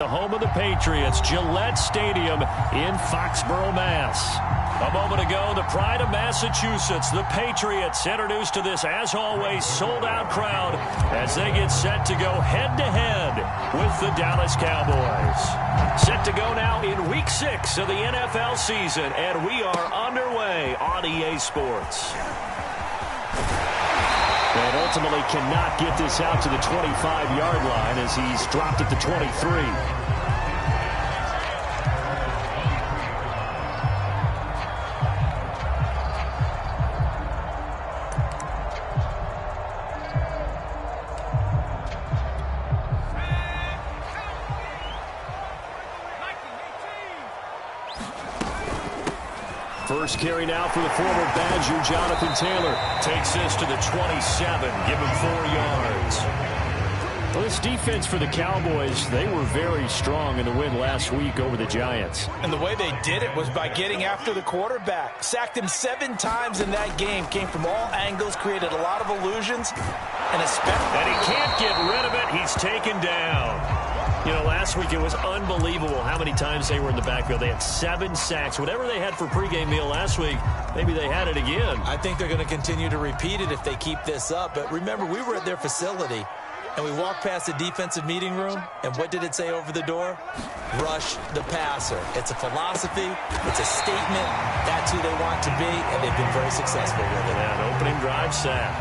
The home of the Patriots, Gillette Stadium in Foxborough, Mass. A moment ago, the pride of Massachusetts, the Patriots, introduced to this, as always, sold-out crowd as they get set to go head-to-head with the Dallas Cowboys. Set to go now in Week 6 of the NFL season, and we are underway on EA Sports. And ultimately cannot get this out to the 25-yard line as he's dropped at the 23. First carry now for the former Badger, Jonathan Taylor. Takes this to the 27. Give him 4 yards. Well, this defense for the Cowboys, they were very strong in the win last week over the Giants. And the way they did it was by getting after the quarterback. Sacked him 7 times in that game. Came from all angles, created a lot of illusions. And he can't get rid of it. He's taken down. You know, last week it was unbelievable how many times they were in the backfield. They had 7 sacks. Whatever they had for pregame meal last week, maybe they had it again. I think they're going to continue to repeat it if they keep this up. But remember, we were at their facility, and we walked past the defensive meeting room, and what did it say over the door? Rush the passer. It's a philosophy. It's a statement. That's who they want to be, and they've been very successful with it. That opening drive sack.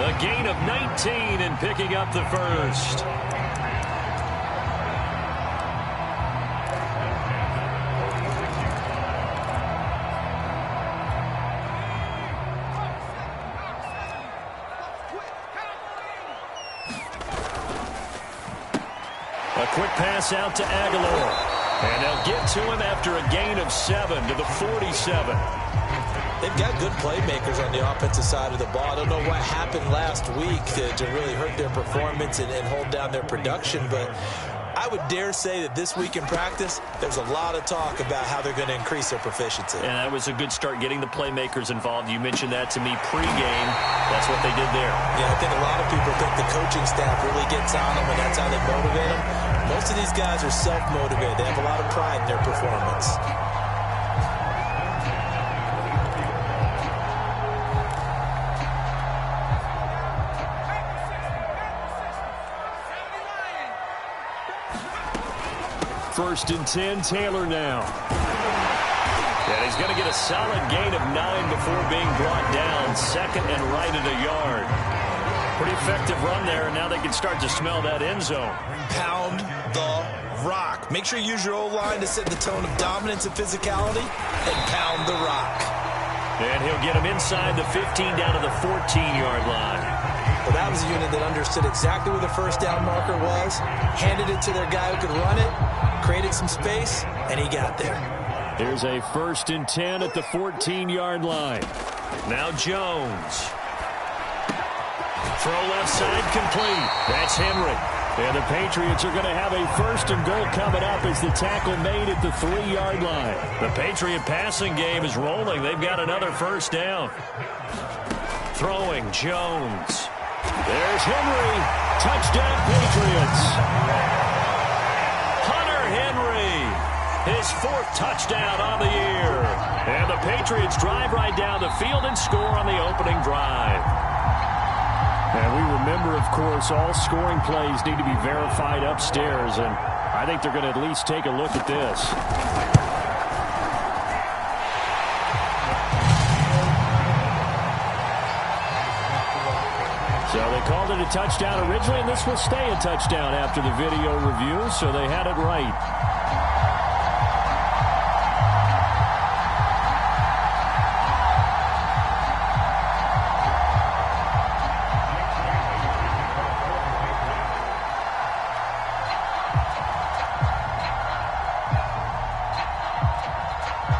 A gain of 19 and picking up the first. A quick pass out to Aguilar. And they'll get to him after a gain of 7 to the 47. They've got good playmakers on the offensive side of the ball. I don't know what happened last week to really hurt their performance and hold down their production, but I would dare say that this week in practice, there's a lot of talk about how they're going to increase their proficiency. And that was a good start, getting the playmakers involved. You mentioned that to me pregame. That's what they did there. Yeah, I think a lot of people think the coaching staff really gets on them, and that's how they motivate them. Most of these guys are self-motivated. They have a lot of pride in their performance. First and 10, Taylor now. And he's going to get a solid gain of 9 before being brought down. Second and right at a yard. Pretty effective run there, and now they can start to smell that end zone. Pound the rock. Make sure you use your O-line to set the tone of dominance and physicality, and pound the rock. And he'll get him inside the 15 down to the 14-yard line. Well, that was a unit that understood exactly where the first down marker was, handed it to their guy who could run it, created some space, and he got there. Here's a first and 10 at the 14-yard line. Now Jones. Throw left side complete. That's Henry. And the Patriots are going to have a first and goal coming up as the tackle made at the 3-yard line. The Patriot passing game is rolling. They've got another first down. Throwing Jones. There's Henry. Touchdown Patriots. Hunter Henry. His 4th touchdown on the year. And the Patriots drive right down the field and score on the opening drive. And we remember, of course, all scoring plays need to be verified upstairs, and I think they're going to at least take a look at this. So they called it a touchdown originally, and this will stay a touchdown after the video review, so they had it right.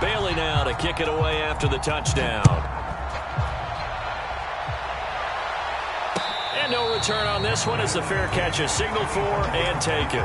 Bailey now to kick it away after the touchdown. And no return on this one as the fair catch is signaled for and taken.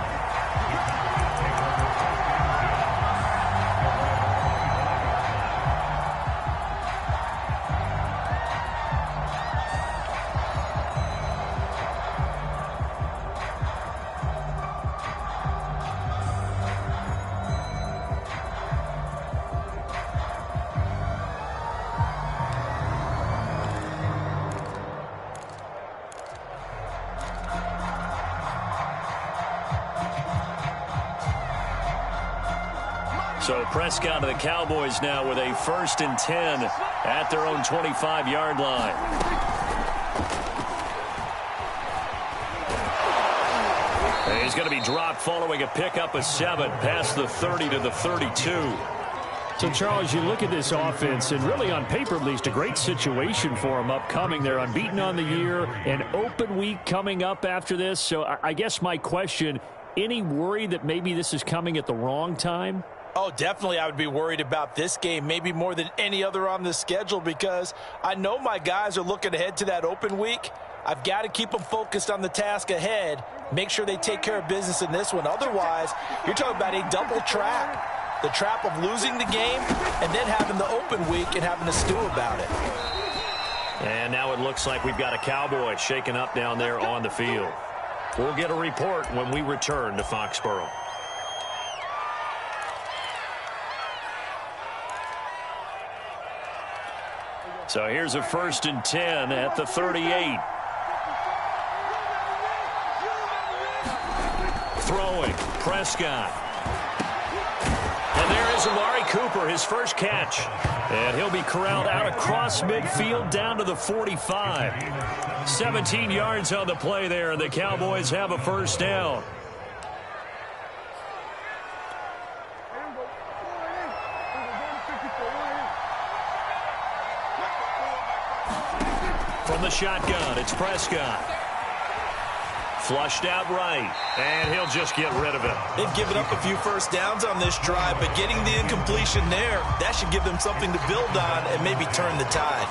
So Prescott of the Cowboys now with a 1st and 10 at their own 25-yard line. He's going to be dropped following a pickup of 7 past the 30 to the 32. So, Charles, you look at this offense, and really on paper at least, a great situation for them upcoming. They're unbeaten on the year, an open week coming up after this. So I guess my question, any worry that maybe this is coming at the wrong time? Oh, definitely I would be worried about this game, maybe more than any other on the schedule, because I know my guys are looking ahead to that open week. I've got to keep them focused on the task ahead, make sure they take care of business in this one. Otherwise, you're talking about a double trap. The trap of losing the game and then having the open week and having to stew about it. And now it looks like we've got a Cowboy shaken up down there on the field. We'll get a report when we return to Foxborough. So here's a 1st and 10 at the 38. Throwing, Prescott. And there is Amari Cooper, his first catch. And he'll be corralled out across midfield down to the 45. 17 yards on the play there, and the Cowboys have a 1st down. From the shotgun, it's Prescott. Flushed out right, and he'll just get rid of it. They've given up a few 1st downs on this drive, but getting the incompletion there, that should give them something to build on and maybe turn the tide.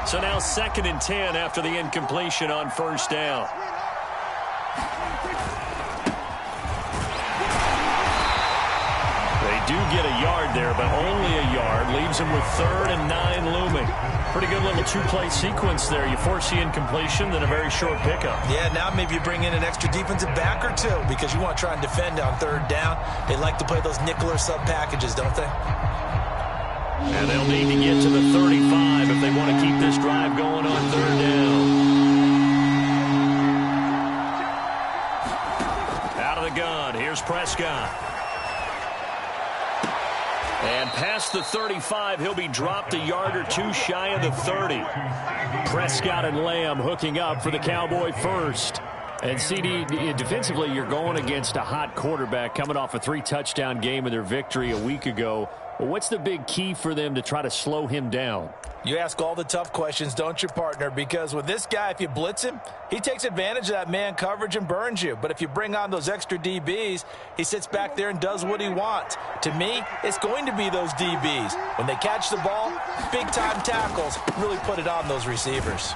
So now 2nd and 10 after the incompletion on 1st down. Do get a yard there, but only a yard. Leaves them with 3rd and 9 looming. Pretty good little 2-play sequence there. You force the incompletion, then a very short pickup. Yeah, now maybe you bring in an extra defensive back or two because you want to try and defend on 3rd down. They like to play those nickel or sub packages, don't they? And they'll need to get to the 35 if they want to keep this drive going on 3rd down. Out of the gun, here's Prescott. And past the 35, he'll be dropped a yard or 2 shy of the 30. Prescott and Lamb hooking up for the Cowboy 1st. And CD, defensively, you're going against a hot quarterback coming off a 3-touchdown game in their victory a week ago. Well, what's the big key for them to try to slow him down? You ask all the tough questions, don't you, partner? Because with this guy, if you blitz him, he takes advantage of that man coverage and burns you. But if you bring on those extra DBs, he sits back there and does what he wants. To me, it's going to be those DBs. When they catch the ball, big-time tackles really put it on those receivers.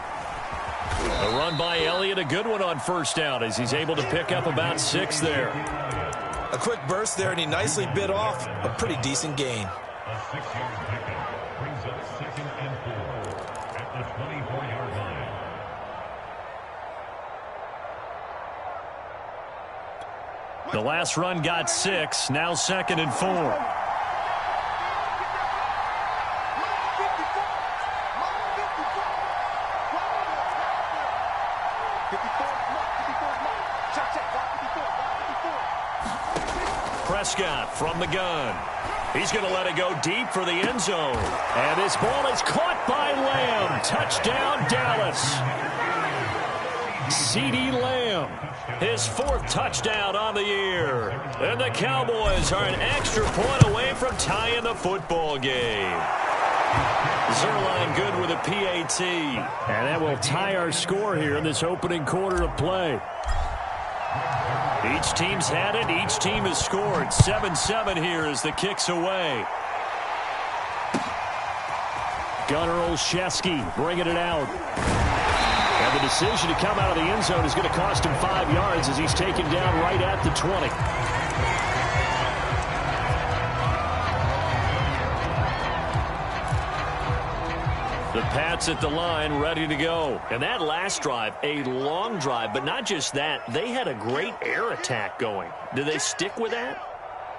A run by Elliott, a good one on 1st down as he's able to pick up about 6 there. A quick burst there, and he nicely bit off a pretty decent gain. The last run got 6, now 2nd and 4. Prescott from the gun. He's going to let it go deep for the end zone. And this ball is caught by Lamb. Touchdown, Dallas. CeeDee Lamb, his 4th touchdown on the year. And the Cowboys are an extra point away from tying the football game. Zerline good with a PAT. And that will tie our score here in this opening quarter of play. Each team's had it. Each team has scored. 7-7 here as the kick's away. Gunnar Olszewski bringing it out. And the decision to come out of the end zone is going to cost him 5 yards as he's taken down right at the 20. The Pats at the line, ready to go. And that last drive, a long drive, but not just that. They had a great air attack going. Do they stick with that?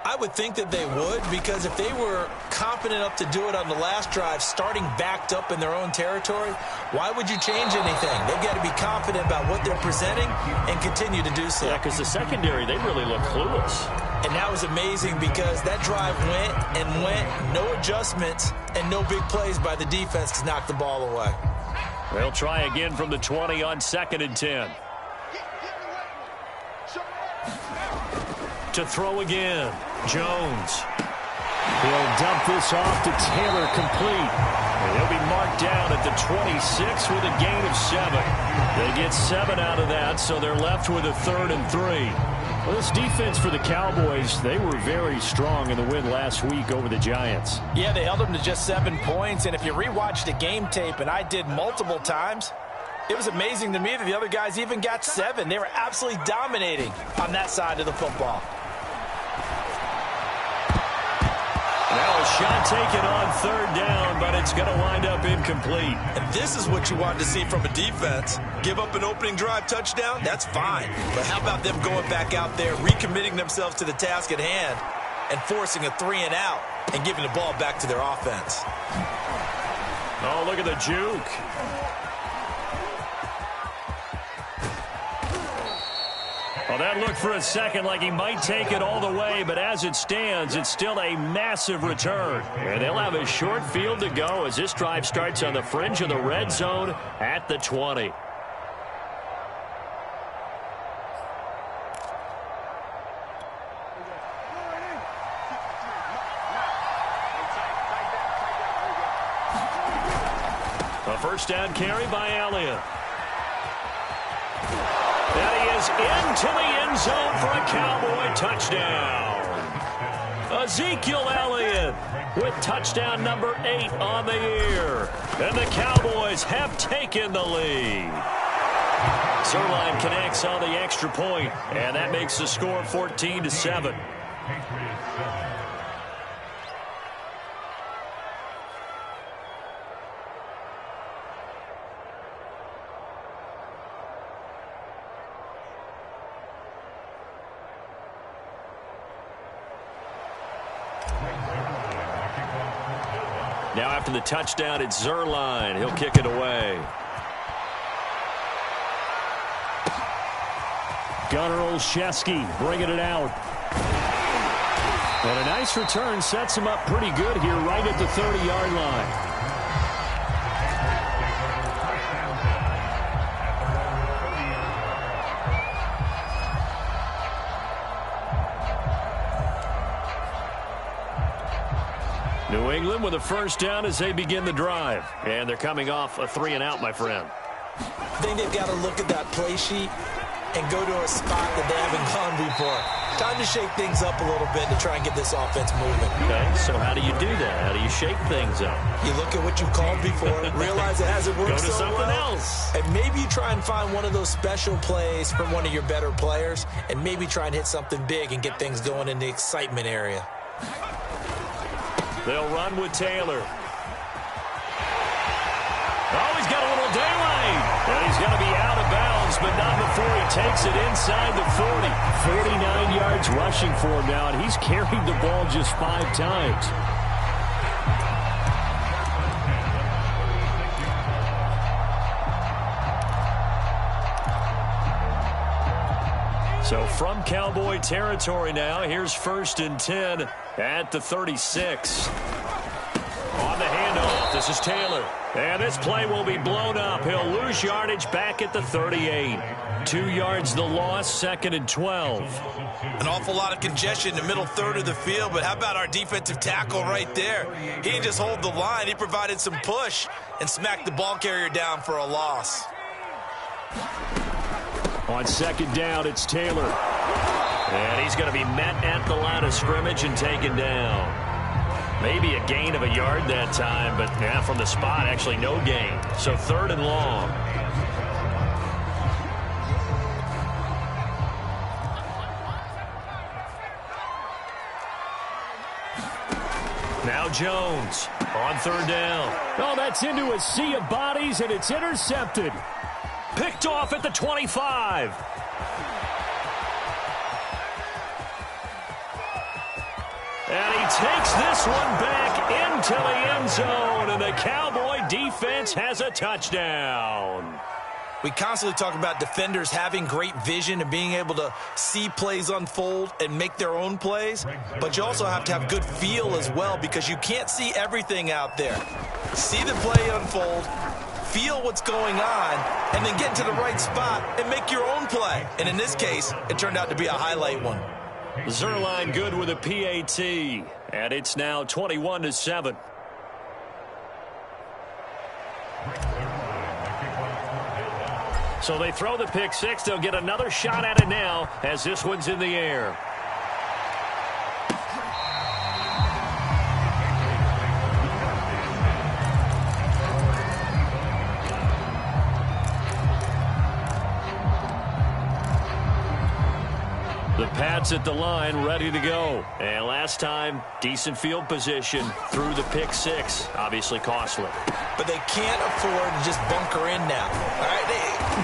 I would think that they would, because if they were confident enough to do it on the last drive, starting backed up in their own territory, why would you change anything? They've got to be confident about what they're presenting and continue to do so. Yeah, because the secondary, they really look clueless. And that was amazing because that drive went and went, no adjustments, and no big plays by the defense to knock the ball away. They'll try again from the 20 on 2nd and 10. To throw again, Jones. He'll dump this off to Taylor, complete. And he'll be marked down at the 26 with a gain of 7. They get 7 out of that, so they're left with a 3rd and 3. Well, this defense for the Cowboys, they were very strong in the win last week over the Giants. Yeah, they held them to just 7 points, and if you rewatch the game tape, and I did multiple times, it was amazing to me that the other guys even got 7. They were absolutely dominating on that side of the football. Now a shot taken on 3rd down, but it's going to wind up incomplete. And this is what you wanted to see from a defense. Give up an opening drive touchdown, that's fine. But how about them going back out there, recommitting themselves to the task at hand, and forcing a 3-and-out and giving the ball back to their offense? Oh, look at the juke. Well, that looked for a second like he might take it all the way, but as it stands, it's still a massive return. And they'll have a short field to go as this drive starts on the fringe of the red zone at the 20. A first down carry by Elliott. And he is into the end zone for a Cowboy touchdown. Ezekiel Elliott with touchdown number 8 on the year. And the Cowboys have taken the lead. Zerline connects on the extra point, and that makes the score 14-7. Now after the touchdown, it's Zerline. He'll kick it away. Gunnar Olszewski bringing it out. And a nice return sets him up pretty good here right at the 30-yard line. New England with a first down as they begin the drive. And they're coming off a 3-and-out, my friend. I think they've got to look at that play sheet and go to a spot that they haven't gone before. Time to shake things up a little bit to try and get this offense moving. Okay, so how do you do that? How do you shake things up? You look at what you called before, realize it hasn't worked so so something well, else. and maybe you try and find one of those special plays from one of your better players, and maybe try and hit something big and get things going in the excitement area. They'll run with Taylor. Oh, he's got a little daylight. And he's going to be out of bounds, but not before he takes it inside the 40. 49 yards rushing for him now, and he's carried the ball just 5 times. So from Cowboy territory now, here's 1st and 10 at the 36. On the handoff, this is Taylor. And this play will be blown up. He'll lose yardage back at the 38. 2 yards the loss, 2nd and 12. An awful lot of congestion in the middle third of the field, but how about our defensive tackle right there? He didn't just hold the line, he provided some push and smacked the ball carrier down for a loss. On 2nd down, it's Taylor. And he's going to be met at the line of scrimmage and taken down. Maybe a gain of a yard that time, but yeah, from the spot, actually no gain. So 3rd and long. Now Jones on 3rd down. Oh, that's into a sea of bodies, and it's intercepted. Picked off at the 25. And he takes this one back into the end zone, and the Cowboy defense has a touchdown. We constantly talk about defenders having great vision and being able to see plays unfold and make their own plays, but you also have to have good feel as well because you can't see everything out there. See the play unfold, feel what's going on, and then get into the right spot and make your own play. And in this case, it turned out to be a highlight one. Zerline good with a PAT, and it's now 21-7. So they throw the pick six. They'll get another shot at it now as this one's in the air. The Pats at the line, ready to go. And last time, decent field position through the pick six. Obviously costly. But they can't afford to just bunker in now. All right,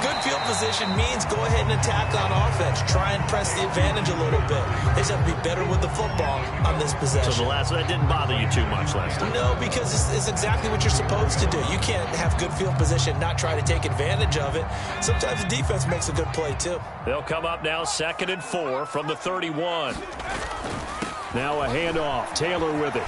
good field position means go ahead and attack on offense. Try and press the advantage a little bit. They just have to be better with the football on this possession. So that didn't bother you too much last time? No, because it's exactly what you're supposed to do. You can't have good field position, not try to take advantage of it. Sometimes the defense makes a good play, too. They'll come up now 2nd and 4 from the 31. Now a handoff. Taylor with it.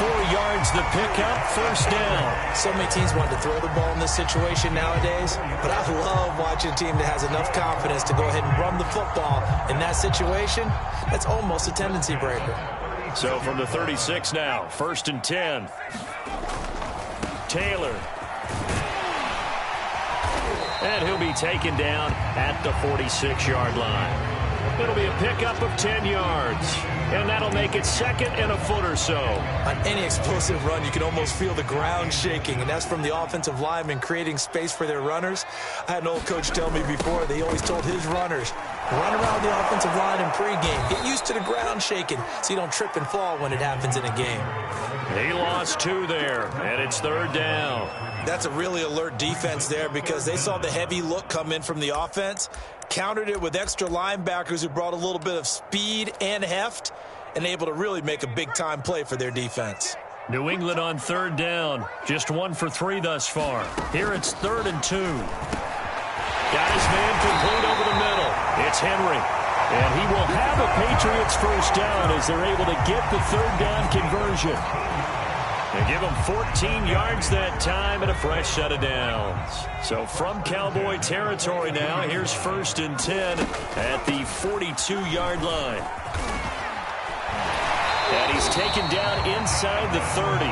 4 yards the pickup, first down. So many teams want to throw the ball in this situation nowadays, but I love watching a team that has enough confidence to go ahead and run the football in that situation. That's almost a tendency breaker. So from the 36 now, 1st and 10. Taylor. And he'll be taken down at the 46-yard line. It'll be a pickup of 10 yards. And that'll make it 2nd and a foot or so. On any explosive run, you can almost feel the ground shaking, and that's from the offensive linemen creating space for their runners. I had an old coach tell me before, they always told his runners, run around the offensive line in pregame. Get used to the ground shaking so you don't trip and fall when it happens in a game. He lost 2 there, and it's 3rd down. That's a really alert defense there because they saw the heavy look come in from the offense, countered it with extra linebackers who brought a little bit of speed and heft, and able to really make a big-time play for their defense. New England on 3rd down. Just 1 for 3 thus far. Here it's 3rd and 2. Got his man complete over the middle. It's Henry. And he will have a Patriots first down as they're able to get the 3rd down conversion. They give him 14 yards that time and a fresh set of downs. So from Cowboy territory now, here's 1st and 10 at the 42-yard line. And he's taken down inside the 30.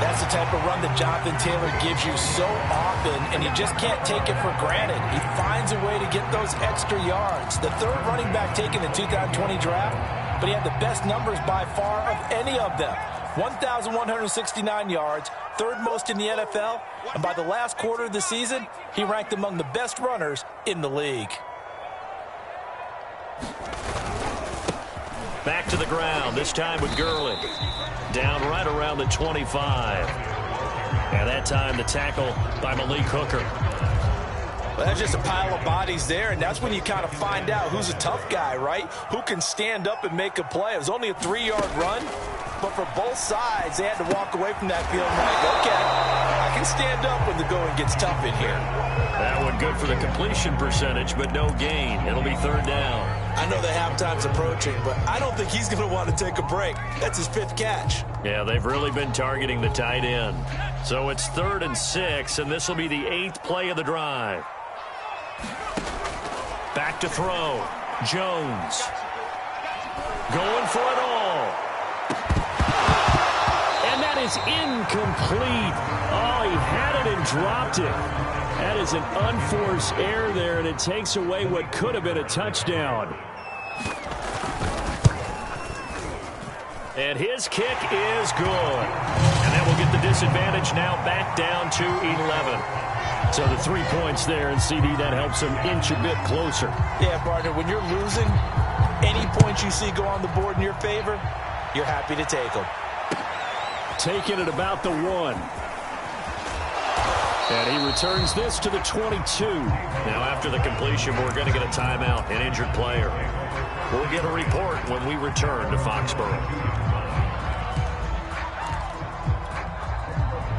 That's the type of run that Jonathan Taylor gives you so often, and you just can't take it for granted. He finds a way to get those extra yards. The 3rd running back taken in the 2020 draft, but he had the best numbers by far of any of them. 1,169 yards, 3rd most in the NFL, and by the last quarter of the season, he ranked among the best runners in the league. Back to the ground, this time with Gurley. Down right around the 25. And that time the tackle by Malik Hooker. Well, that's just a pile of bodies there, and that's when you kind of find out who's a tough guy, right? Who can stand up and make a play. It was only a 3-yard run, but for both sides, they had to walk away from that field like, okay, I can stand up when the going gets tough in here. That one good for the completion percentage, but no gain. It'll be 3rd down. I know the halftime's approaching, but I don't think he's going to want to take a break. That's his 5th catch. Yeah, they've really been targeting the tight end. So it's 3rd and 6, and this will be the 8th play of the drive. Back to throw. Jones. Going for it all. And that is incomplete. Oh, he had it and dropped it. That is an unforced error there, and it takes away what could have been a touchdown. And his kick is good. And that will get the disadvantage now back down to 11. So the 3 points there, and CD, that helps him inch a bit closer. Yeah, partner, when you're losing, any points you see go on the board in your favor, you're happy to take them. Taking it about the 1. And he returns this to the 22. Now, after the completion, we're going to get a timeout, an injured player. We'll get a report when we return to Foxborough.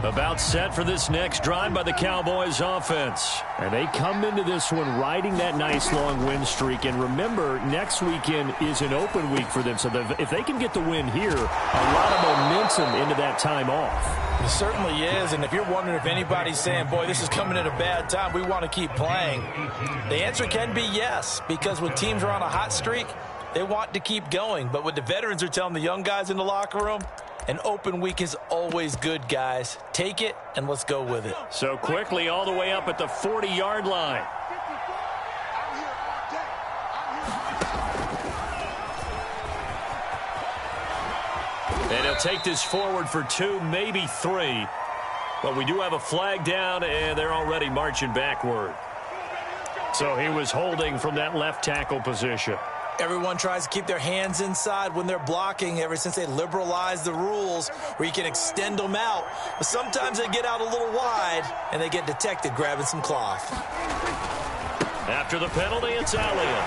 About set for this next drive by the Cowboys offense. And they come into this one riding that nice long win streak. And remember, next weekend is an open week for them. So if they can get the win here, a lot of momentum into that time off. It certainly is. And if you're wondering if anybody's saying, boy, this is coming at a bad time, we want to keep playing, the answer can be yes. Because when teams are on a hot streak, they want to keep going. But what the veterans are telling the young guys in the locker room, an open week is always good, guys. Take it, and let's go with it. So quickly all the way up at the 40-yard line. And he'll take this forward for 2, maybe 3. But we do have a flag down, and they're already marching backward. So he was holding from that left tackle position. Everyone tries to keep their hands inside when they're blocking ever since they liberalized the rules where you can extend them out. But sometimes they get out a little wide, and they get detected grabbing some cloth. After the penalty, it's Elliott.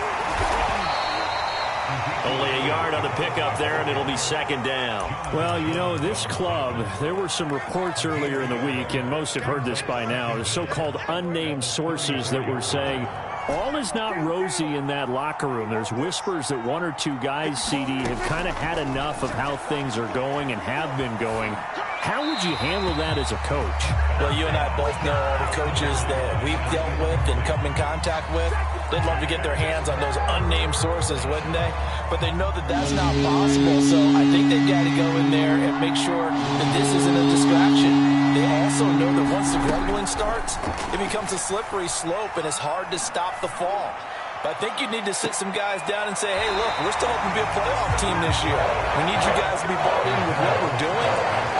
Only a yard on the pickup there, and it'll be second down. Well, you know, this club, there were some reports earlier in the week, and most have heard this by now, the so-called unnamed sources that were saying all is not rosy in that locker room. There's whispers that 1 or 2 guys, CD, have kind of had enough of how things are going and have been going. How would you handle that as a coach? Well, you and I both know all the coaches that we've dealt with and come in contact with. They'd love to get their hands on those unnamed sources, wouldn't they? But they know that that's not possible, so I think they've got to go in there and make sure that this isn't a distraction. They also know that once the grumbling starts, it becomes a slippery slope, and it's hard to stop the fall. But I think you need to sit some guys down and say, hey, look, we're still hoping to be a playoff team this year. We need you guys to be bought in with what we're doing.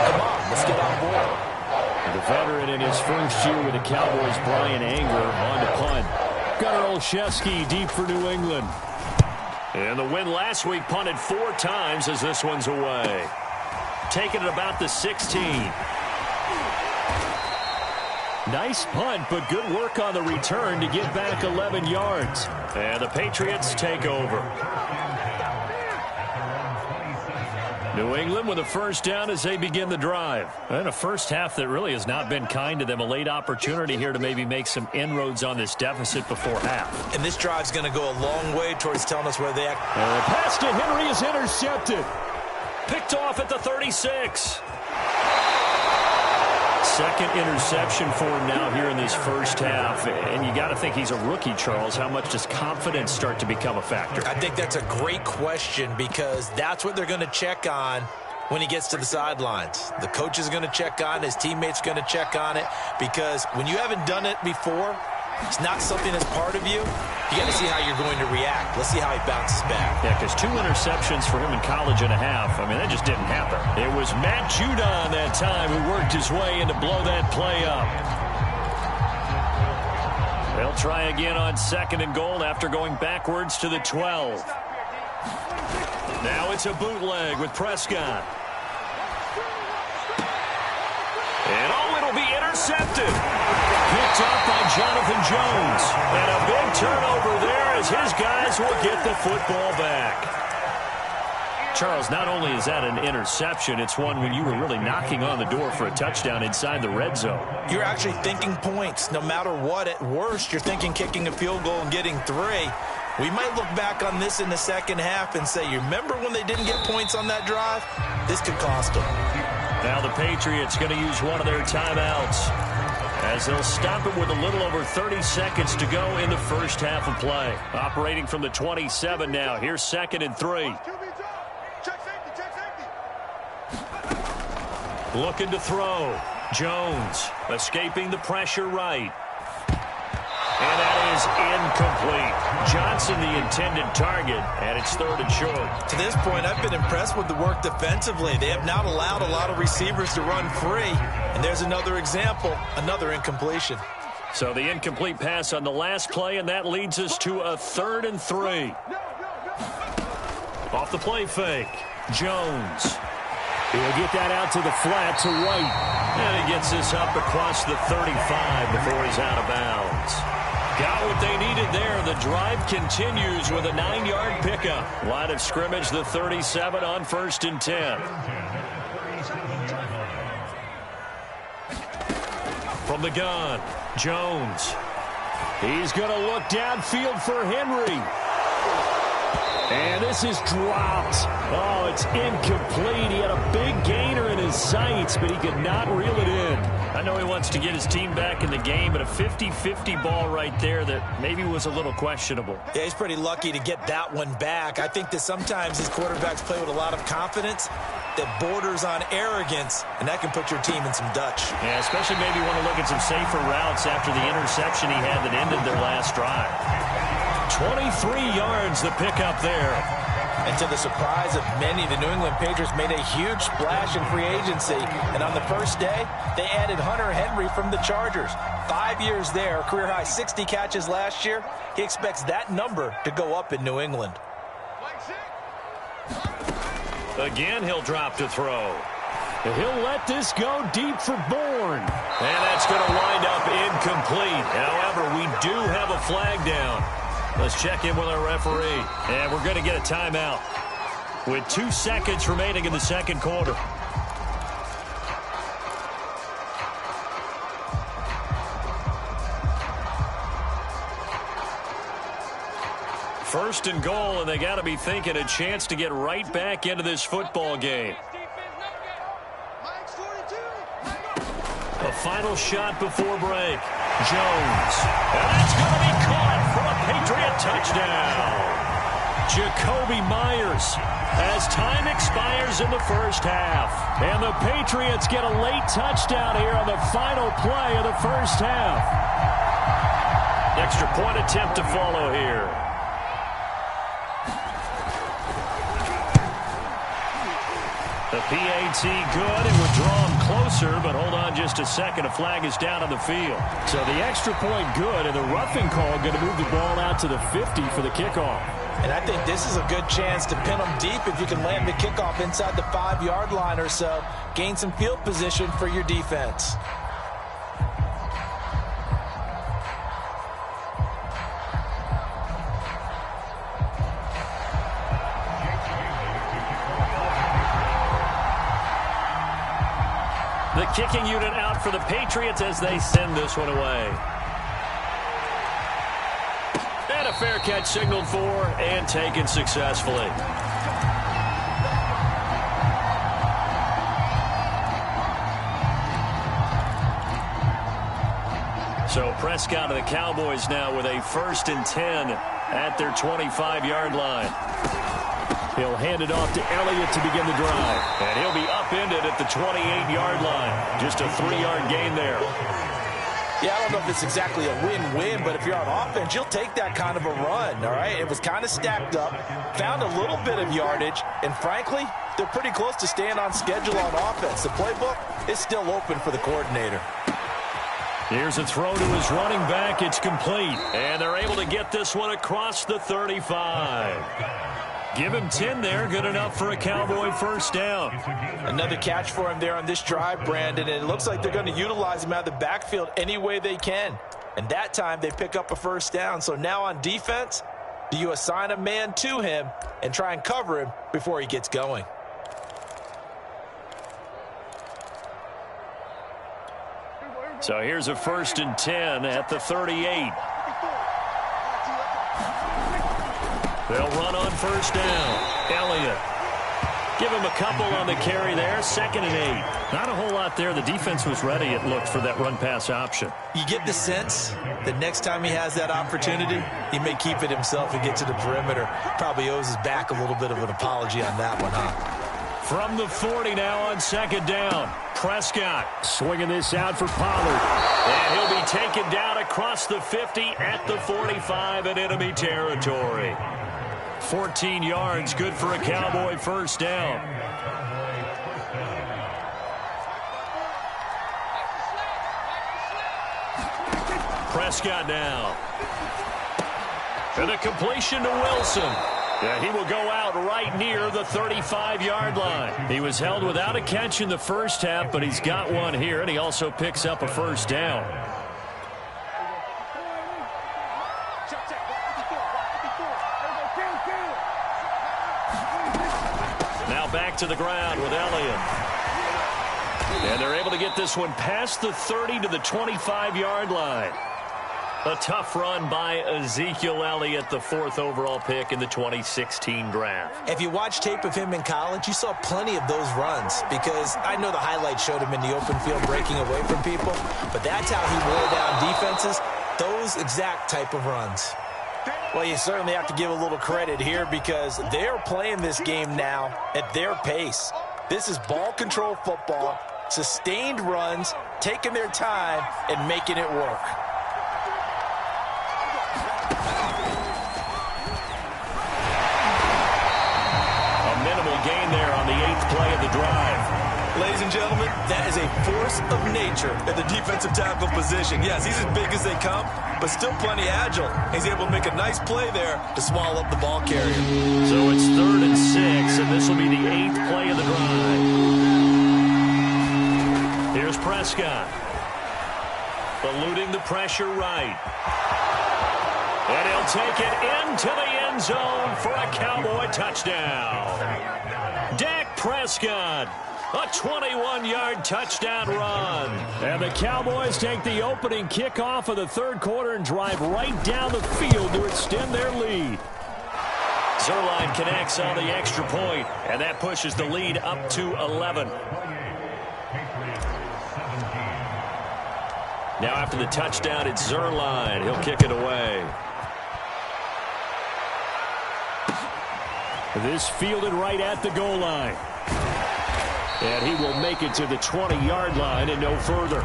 Come on, let's get on board. The veteran in his first year with the Cowboys, Brian Anger, on to punt. Gunnar Olszewski deep for New England. And the win last week punted 4 times as this one's away. Taking it about the 16. Nice punt, but good work on the return to get back 11 yards. And the Patriots take over. New England with a first down as they begin the drive. And a first half that really has not been kind to them. A late opportunity here to maybe make some inroads on this deficit before half. And this drive's going to go a long way towards telling us where they act. And the pass to Henry is intercepted. Picked off at the 36. Second interception for him now here in this first half. And you got to think he's a rookie, Charles. How much does confidence start to become a factor? I think that's a great question because that's what they're going to check on when he gets to the sidelines. The coach is going to check on it. His teammates are going to check on it because when you haven't done it before, it's not something that's part of you. You got to see how you're going to react. Let's see how he bounces back. Yeah, because 2 interceptions for him in college and a half. I mean, that just didn't happen. It was Matt Judon that time who worked his way in to blow that play up. They'll try again on 2nd and goal after going backwards to the 12. Now it's a bootleg with Prescott. And it'll be intercepted. Picked up by Jonathan Jones. And a big turnover there as his guys will get the football back. Charles, not only is that an interception, it's one when you were really knocking on the door for a touchdown inside the red zone. You're actually thinking points. No matter what, at worst, you're thinking kicking a field goal and getting 3. We might look back on this in the second half and say, you remember when they didn't get points on that drive? This could cost them. Now the Patriots going to use one of their timeouts as they'll stop it with a little over 30 seconds to go in the first half of play. Operating from the 27 now. Here's 2nd and 3. Looking to throw. Jones escaping the pressure right. And that is incomplete. Johnson the intended target, and it's 3rd and short. To this point, I've been impressed with the work defensively. They have not allowed a lot of receivers to run free. And there's another example, another incompletion. So the incomplete pass on the last play, and that leads us to a 3rd and 3. Off the play fake, Jones. He'll get that out to the flat to White. And he gets this up across the 35 before he's out of bounds. Got what they needed there. The drive continues with a 9-yard pickup. Line of scrimmage, the 37 on 1st and 10. From the gun, Jones. He's going to look downfield for Henry. And this is dropped. Oh, it's incomplete. He had a big gainer in his sights, but he could not reel it in. I know he wants to get his team back in the game, but a 50-50 ball right there that maybe was a little questionable. Yeah, he's pretty lucky to get that one back. I think that sometimes his quarterbacks play with a lot of confidence that borders on arrogance, and that can put your team in some Dutch. Yeah, especially maybe want to look at some safer routes after the interception he had that ended their last drive. 23 yards the pickup there. And to the surprise of many, the New England Patriots made a huge splash in free agency. And on the first day, they added Hunter Henry from the Chargers. 5 years there, career-high 60 catches last year. He expects that number to go up in New England. Again, he'll drop to throw. He'll let this go deep for Bourne. And that's going to wind up incomplete. However, we do have a flag down. Let's check in with our referee. And we're going to get a timeout with 2 seconds remaining in the second quarter. First and goal, and they got to be thinking a chance to get right back into this football game. A final shot before break. Jones. And that's going to be caught for a Patriot touchdown. Jacoby Myers as time expires in the first half. And the Patriots get a late touchdown here on the final play of the first half. Extra point attempt to follow here. The PAT good. It would draw him closer, but hold on just a second. A flag is down on the field. So the extra point good, and the roughing call going to move the ball out to the 50 for the kickoff. And I think this is a good chance to pin them deep if you can land the kickoff inside the 5-yard line or so. Gain some field position for your defense. The kicking unit out for the Patriots as they send this one away. And a fair catch signaled for and taken successfully. So Prescott of the Cowboys now with a 1st and 10 at their 25-yard line. He'll hand it off to Elliott to begin the drive. And he'll be upended at the 28-yard line. Just a 3-yard gain there. Yeah, I don't know if it's exactly a win-win, but if you're on offense, you'll take that kind of a run, all right? It was kind of stacked up, found a little bit of yardage, and frankly, they're pretty close to staying on schedule on offense. The playbook is still open for the coordinator. Here's a throw to his running back. It's complete. And they're able to get this one across the 35. Give him 10 there. Good enough for a Cowboy first down. Another catch for him there on this drive, Brandon, and it looks like they're going to utilize him out of the backfield any way they can. And that time they pick up a first down. So now on defense, do you assign a man to him and try and cover him before he gets going? So here's a 1st and 10 at the 38. They'll run on first down. Elliott. Give him a couple on the carry there. 2nd and 8. Not a whole lot there. The defense was ready, it looked, for that run-pass option. You get the sense that next time he has that opportunity, he may keep it himself and get to the perimeter. Probably owes his back a little bit of an apology on that one, huh? From the 40 now on 2nd down. Prescott swinging this out for Pollard. And he'll be taken down across the 50 at the 45 in enemy territory. 14 yards, good for a Cowboy first down. Prescott now. And a completion to Wilson. Yeah, he will go out right near the 35-yard line. He was held without a catch in the first half, but he's got one here, and he also picks up a first down. Now back to the ground with Elliott. And they're able to get this one past the 30 to the 25-yard line. A tough run by Ezekiel Elliott, the 4th overall pick in the 2016 draft. If you watch tape of him in college, you saw plenty of those runs because I know the highlights showed him in the open field breaking away from people, but that's how he wore down defenses, those exact type of runs. Well, you certainly have to give a little credit here because they're playing this game now at their pace. This is ball control football, sustained runs, taking their time and making it work. Gain there on the 8th play of the drive. Ladies and gentlemen, that is a force of nature at the defensive tackle position. Yes, he's as big as they come, but still plenty agile. He's able to make a nice play there to swallow up the ball carrier. So it's 3rd and 6, and this will be the 8th play of the drive. Here's Prescott. Eluding the pressure right. And he'll take it into the end zone for a Cowboy touchdown. Dak Prescott, a 21-yard touchdown run. And the Cowboys take the opening kickoff of the 3rd quarter and drive right down the field to extend their lead. Zuerlein connects on the extra point, and that pushes the lead up to 11. Now after the touchdown, it's Zuerlein. He'll kick it away. This fielded right at the goal line. And he will make it to the 20-yard line and no further.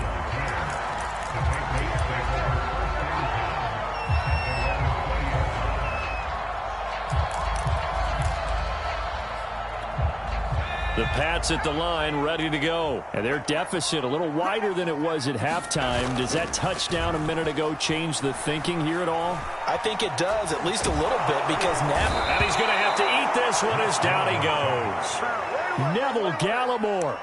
The Pats at the line ready to go. And their deficit a little wider than it was at halftime. Does that touchdown a minute ago change the thinking here at all? I think it does, at least a little bit, because now... And he's going to have to eat this one as down he goes. Neville Gallimore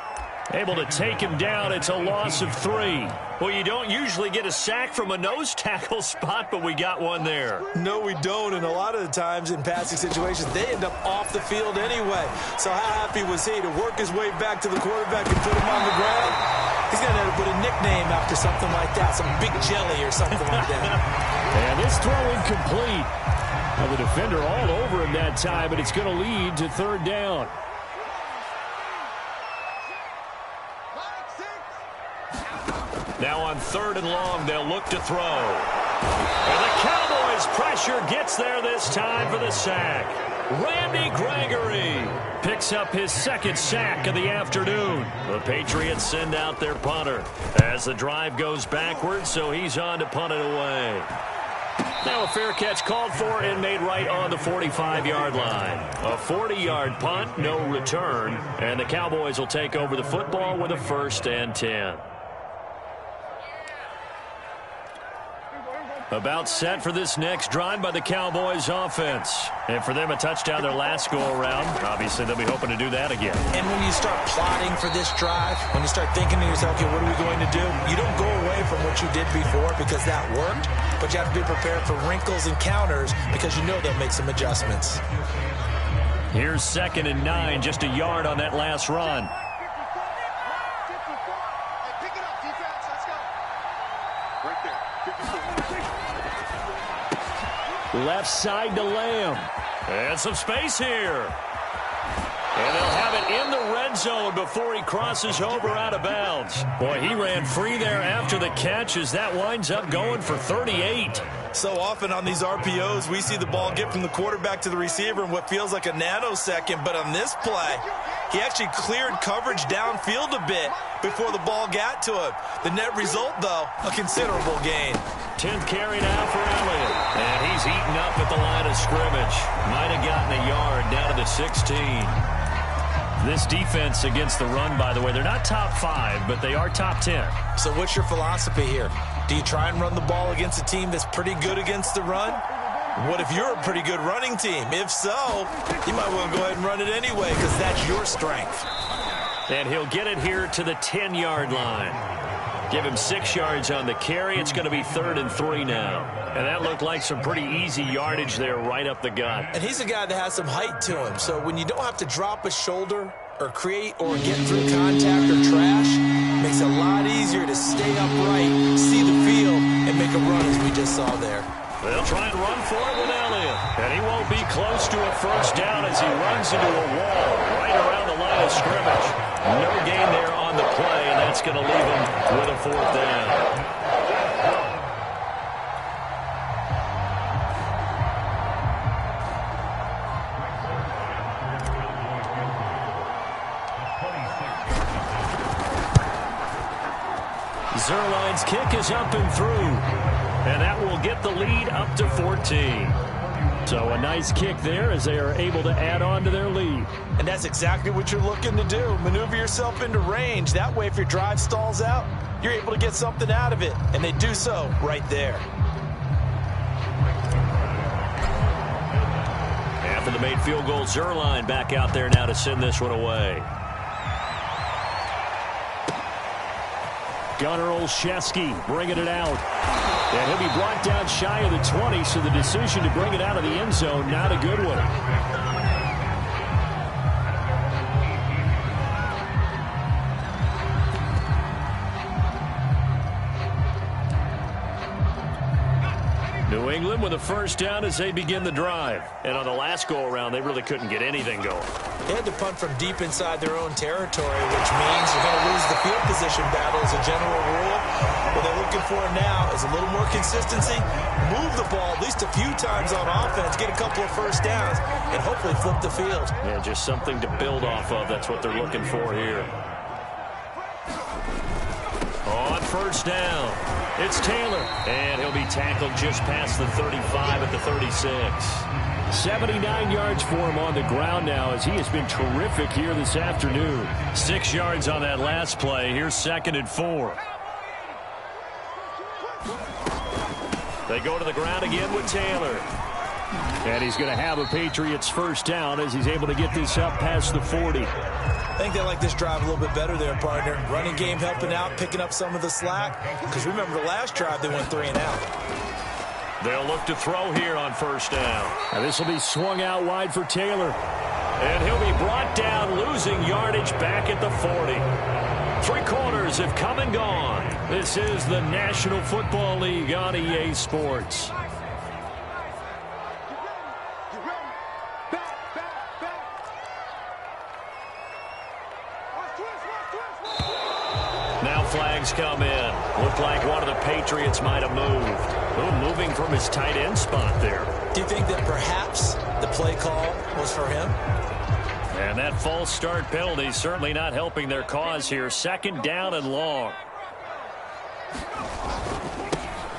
able to take him down. It's a loss of 3. Well, you don't usually get a sack from a nose tackle spot, but we got one there. No, we don't, and a lot of the times in passing situations, they end up off the field anyway. So how happy was he to work his way back to the quarterback and put him on the ground? He's going to have to put a nickname after something like that, some Big Jelly or something like that. And this throw incomplete. Well, the defender all over him that time, but it's going to lead to 3rd down. Now on 3rd and long, they'll look to throw. And the Cowboys' pressure gets there this time for the sack. Randy Gregory picks up his 2nd sack of the afternoon. The Patriots send out their punter as the drive goes backwards, so he's on to punt it away. Now a fair catch called for and made right on the 45-yard line. A 40-yard punt, no return, and the Cowboys will take over the football with a 1st and 10. About set for this next drive by the Cowboys offense. And for them, a touchdown their last go-around. Obviously, they'll be hoping to do that again. And when you start plotting for this drive, when you start thinking to yourself, okay, what are we going to do? You don't go away from what you did before because that worked, but you have to be prepared for wrinkles and counters because you know they'll make some adjustments. Here's 2nd and 9, just a yard on that last run. Left side to Lamb. And some space here. And they'll have it in the red zone before he crosses over out of bounds. Boy, he ran free there after the catch as that winds up going for 38. So often on these RPOs, we see the ball get from the quarterback to the receiver in what feels like a nanosecond. But on this play, he actually cleared coverage downfield a bit before the ball got to him. The net result, though, a considerable gain. 10th carry now for Elliott. And he's eaten up at the line of scrimmage. Might have gotten a yard down to the 16. This defense against the run, by the way, they're not top 5, but they are top 10. So what's your philosophy here? Do you try and run the ball against a team that's pretty good against the run? What if you're a pretty good running team? If so, you might want to go ahead and run it anyway because that's your strength. And he'll get it here to the 10-yard line. Give him 6 yards on the carry. It's going to be 3rd and 3 now. And that looked like some pretty easy yardage there right up the gut. And he's a guy that has some height to him. So when you don't have to drop a shoulder or create or get through contact or trash, it makes it a lot easier to stay upright, see the field, and make a run as we just saw there. They'll try and run for it with Elliott. And he won't be close to a first down as he runs into a wall right around the line of scrimmage. No gain there on the play, and that's going to leave him with a 4th down. Zerline's kick is up and through, and that will get the lead up to 14. So a nice kick there as they are able to add on to their lead. And that's exactly what you're looking to do. Maneuver yourself into range. That way, if your drive stalls out, you're able to get something out of it. And they do so right there. After the made field goal, Zerline back out there now to send this one away. Gunnar Olszewski bringing it out. And he'll be brought down shy of the 20, so the decision to bring it out of the end zone, not a good one. New England with a first down as they begin the drive. And on the last go-around, they really couldn't get anything going. They had to punt from deep inside their own territory, which means you're going to lose the field position battle as a general rule. What they're looking for now is a little more consistency, move the ball at least a few times on offense, get a couple of first downs, and hopefully flip the field. Yeah, just something to build off of. That's what they're looking for here. On first down, it's Taylor, and he'll be tackled just past the 35 at the 36. 79 yards for him on the ground now as he has been terrific here this afternoon. 6 yards on that last play. Here's 2nd and 4. They go to the ground again with Taylor. And he's going to have a Patriots first down as he's able to get this up past the 40. I think they like this drive a little bit better there, partner. Running game helping out, picking up some of the slack. Because remember the last drive, they went 3 and out. They'll look to throw here on first down. Now this will be swung out wide for Taylor. And he'll be brought down, losing yardage back at the 40. 3 quarters have come and gone. This is the National Football League on EA Sports. Now flags come in. Looked like one of the Patriots might have moved. Boone moving from his tight end spot there. Do you think that perhaps the play call was for him? And that false start penalty certainly not helping their cause here. 2nd down and long.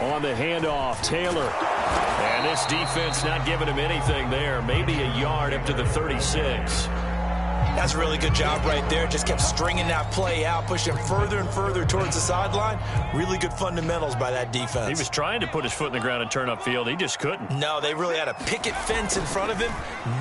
On the handoff, Taylor. And this defense not giving him anything there. Maybe a yard up to the 36. That's a really good job right there. Just kept stringing that play out, pushing further and further towards the sideline. Really good fundamentals by that defense. He was trying to put his foot in the ground and turn upfield. He just couldn't. No, they really had a picket fence in front of him.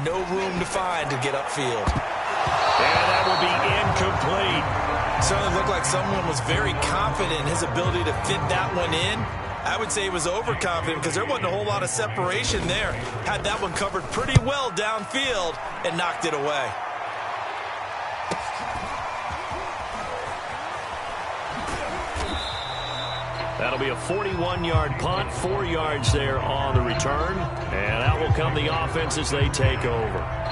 No room to find to get upfield. And that will be incomplete. Certainly looked like someone was very confident in his ability to fit that one in. I would say he was overconfident because there wasn't a whole lot of separation there. Had that one covered pretty well downfield and knocked it away. That'll be a 41-yard punt, 4 yards there on the return. And out will come the offense as they take over.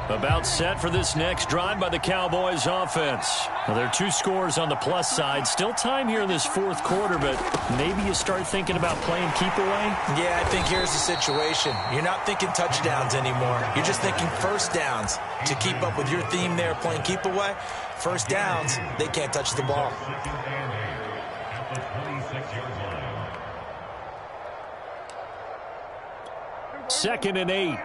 About set for this next drive by the Cowboys offense. Now, there are 2 scores on the plus side. Still time here in this 4th quarter, but maybe you start thinking about playing keep away? Yeah, I think here's the situation. You're not thinking touchdowns anymore. You're just thinking first downs. To keep up with your theme there, playing keep away, first downs, they can't touch the ball. Second and 8.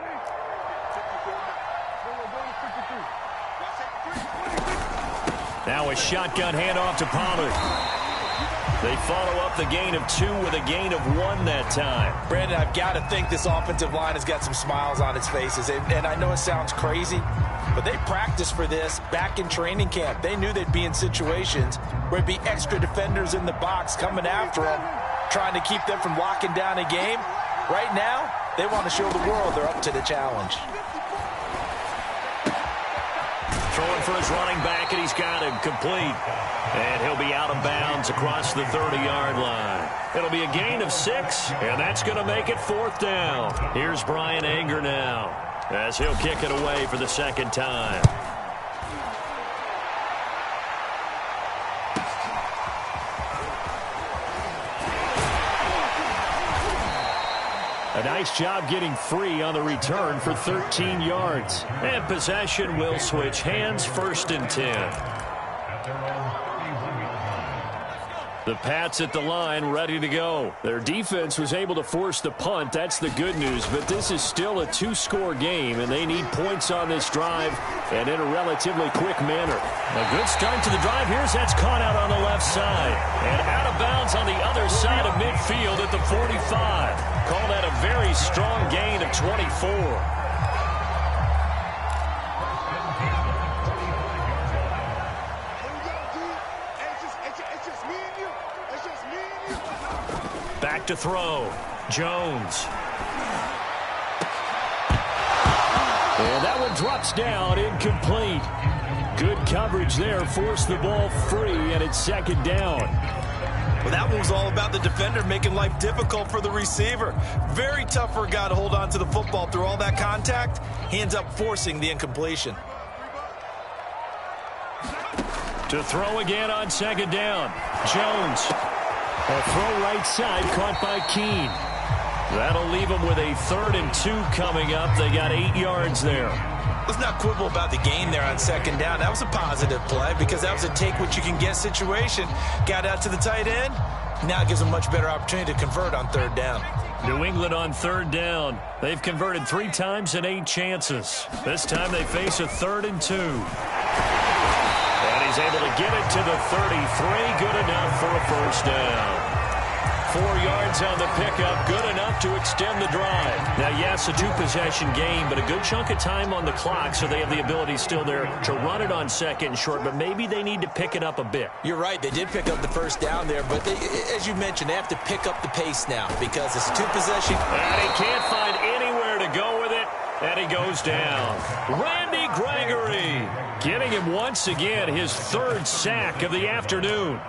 Now a shotgun handoff to Pollard. They follow up the gain of 2 with a gain of 1 that time. Brandon, I've got to think this offensive line has got some smiles on its faces. And I know it sounds crazy, but they practiced for this back in training camp. They knew they'd be in situations where there'd be extra defenders in the box coming after them, trying to keep them from locking down a game. Right now, they want to show the world they're up to the challenge. Throwing for his running back, and he's got him complete. And he'll be out of bounds across the 30-yard line. It'll be a gain of 6, and that's going to make it 4th down. Here's Brian Anger now, as he'll kick it away for the 2nd time. A nice job getting free on the return for 13 yards. And possession will switch hands, 1st and 10. The Pats at the line, ready to go. Their defense was able to force the punt. That's the good news. But this is still a 2-score game, and they need points on this drive and in a relatively quick manner. A good start to the drive. Here's that's caught out on the left side. And out of bounds on the other side of midfield at the 45. Call that a very strong gain of 24. Back to throw. Jones. And that one drops down, incomplete. Good coverage there, forced the ball free, and it's 2nd down. Well, that one was all about the defender making life difficult for the receiver. Very tough for a guy to hold on to the football through all that contact. He ends up forcing the incompletion. To throw again on 2nd down. Jones. A throw right side caught by Keene. That'll leave them with a 3rd and 2 coming up. They got 8 yards there. Let's not quibble about the gain there on 2nd down. That was a positive play because that was a take-what-you-can-get situation. Got out to the tight end. Now it gives them a much better opportunity to convert on 3rd down. New England on 3rd down. They've converted 3 times in 8 chances. This time they face a 3rd and 2. And he's able to get it to the 33. Good enough for a 1st down. 4 yards on the pickup, good enough to extend the drive. Now, yes, a 2-possession game, but a good chunk of time on the clock, so they have the ability still there to run it on 2nd and short, but maybe they need to pick it up a bit. You're right. They did pick up the 1st down there, but they, as you mentioned, they have to pick up the pace now because it's a 2-possession. And he can't find anywhere to go with it, and he goes down. Randy Gregory getting him once again, his 3rd sack of the afternoon.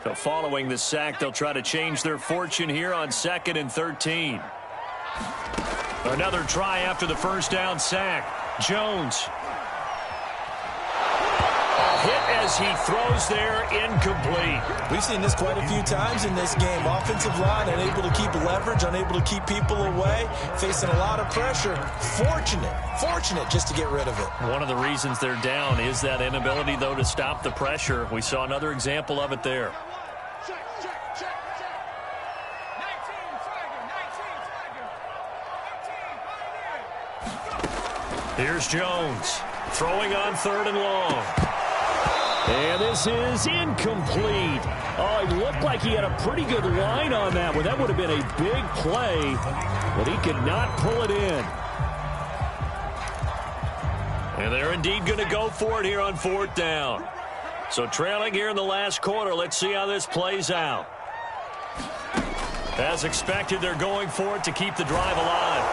So following the sack, they'll try to change their fortune here on 2nd and 13. Another try after the 1st down sack. Jones. A hit as he throws there, incomplete. We've seen this quite a few times in this game. Offensive line unable to keep leverage, unable to keep people away, facing a lot of pressure. Fortunate just to get rid of it. One of the reasons they're down is that inability, though, to stop the pressure. We saw another example of it there. Here's Jones throwing on 3rd and long. And this is incomplete. Oh, he looked like he had a pretty good line on that one. That would have been a big play, but he could not pull it in. And they're indeed going to go for it here on 4th down. So trailing here in the last quarter, let's see how this plays out. As expected, they're going for it to keep the drive alive.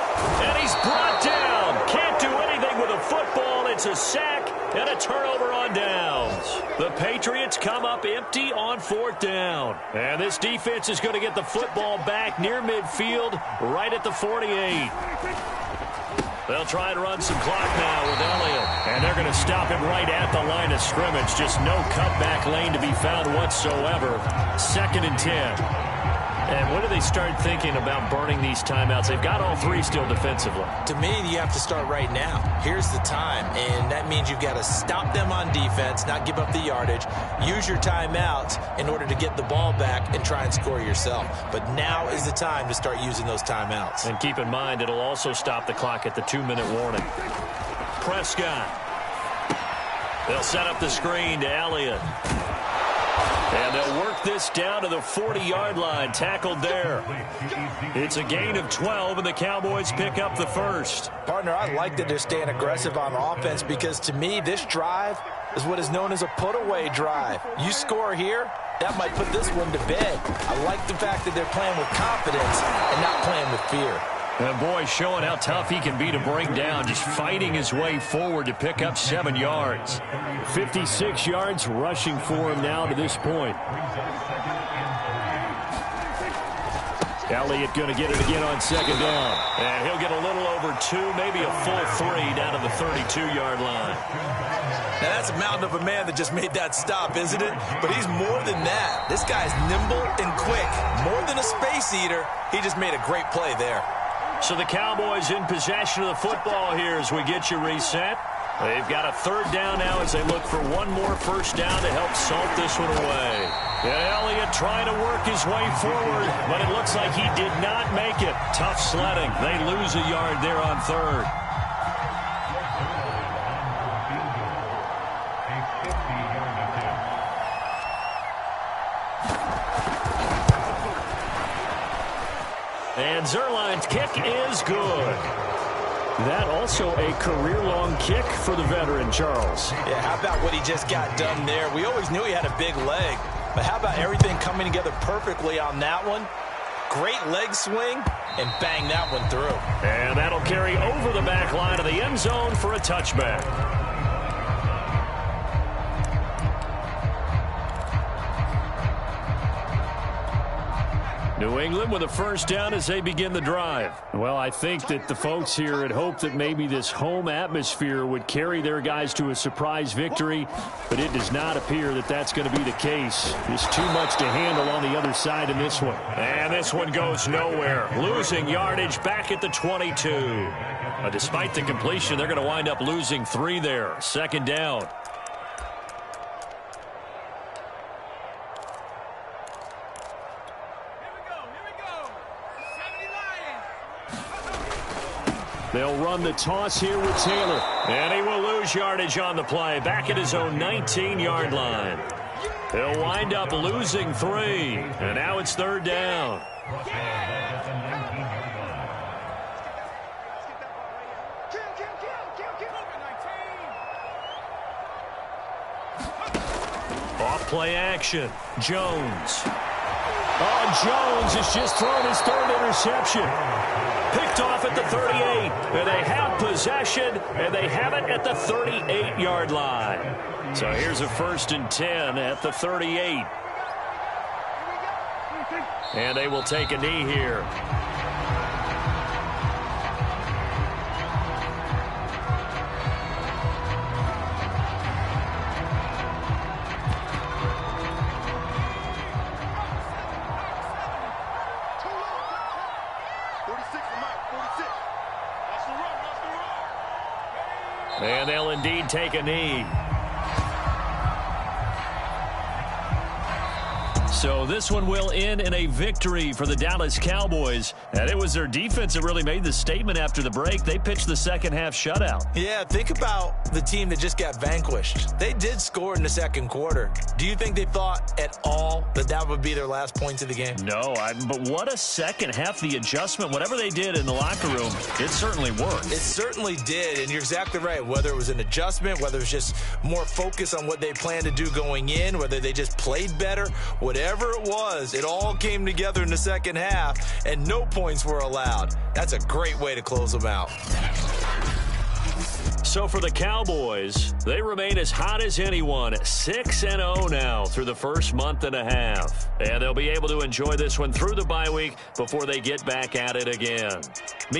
And he's brought down. Can't do anything with a football. It's a sack and a turnover on downs. The Patriots come up empty on 4th down. And this defense is going to get the football back near midfield, right at the 48. They'll try to run some clock now with Elliott. And they're going to stop him right at the line of scrimmage. Just no cutback lane to be found whatsoever. 2nd and 10. And when do they start thinking about burning these timeouts? They've got all 3 still defensively. To me, you have to start right now. Here's the time, and that means you've got to stop them on defense, not give up the yardage, use your timeouts in order to get the ball back and try and score yourself. But now is the time to start using those timeouts. And keep in mind, it'll also stop the clock at the 2-minute warning. Prescott. They'll set up the screen to Elliott. And they'll work this down to the 40-yard line, tackled there. It's a gain of 12, and the Cowboys pick up the first. Partner, I like that they're staying aggressive on offense because, to me, this drive is what is known as a put-away drive. You score here, that might put this one to bed. I like the fact that they're playing with confidence and not playing with fear. And boy, showing how tough he can be to bring down, just fighting his way forward to pick up 7 yards. 56 yards rushing for him now to this point. Elliott going to get it again on second down. And he'll get a little over 2, maybe a full 3 down to the 32-yard line. Now, that's a mountain of a man that just made that stop, isn't it? But he's more than that. This guy's nimble and quick. More than a space eater, he just made a great play there. So the Cowboys in possession of the football here as we get you reset. They've got a third down now as they look for one more first down to help salt this one away. And Elliott trying to work his way forward, but it looks like he did not make it. Tough sledding. They lose a yard there on third. And Zerline's kick is good. That also a career-long kick for the veteran, Charles. Yeah, how about what he just got done there? We always knew he had a big leg, but how about everything coming together perfectly on that one? Great leg swing, and bang that one through. And that'll carry over the back line of the end zone for a touchback. New England with a first down as they begin the drive. Well, I think that the folks here had hoped that maybe this home atmosphere would carry their guys to a surprise victory, but it does not appear that that's going to be the case. There's too much to handle on the other side in this one. And this one goes nowhere. Losing yardage back at the 22. Despite the completion, they're going to wind up losing 3 there. Second down. They'll run the toss here with Taylor. And he will lose yardage on the play. Back at his own 19-yard line. He'll wind up losing 3. And now it's third down. Off play action. Jones. Oh, Jones has just thrown his 3rd interception. Picked off at the 38, and they have possession, and they have it at the 38-yard line. So here's a 1st and 10 at the 38. And they will take a knee here. And they'll indeed take a knee. So this one will end in a victory for the Dallas Cowboys. And it was their defense that really made the statement after the break. They pitched the second-half shutout. Yeah, think about the team that just got vanquished. They did score in the second quarter. Do you think they thought at all that that would be their last points of the game? No, but what a second half. The adjustment, whatever they did in the locker room, it certainly worked. It certainly did, and you're exactly right. Whether it was an adjustment, whether it was just more focus on what they planned to do going in, whether they just played better, whatever it was, it all came together in the second half, and no points were allowed. That's a great way to close them out. So for the Cowboys, they remain as hot as anyone, 6-0 now through the first month and a half. And they'll be able to enjoy this one through the bye week before they get back at it again.